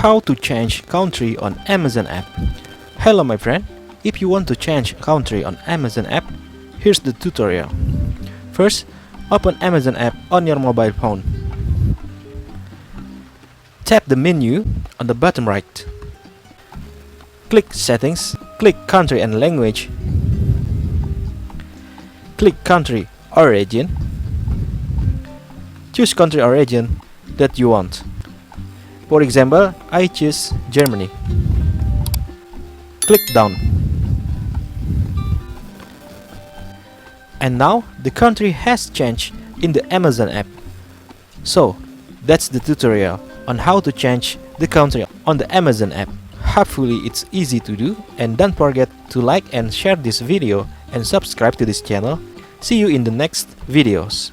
How to change country on Amazon app. Hello my friend, if you want to change country on Amazon app, here's the tutorial. First, open Amazon app on your mobile phone. Tap the menu on the bottom right. Click Settings, click Country and Language. Click Country or Region. Choose country or region that you want. For example, I choose Germany. Click Down. And now the country has changed in the Amazon app. So that's the tutorial on how to change the country on the Amazon app. Hopefully it's easy to do, and don't forget to like and share this video and subscribe to this channel. See you in the next videos.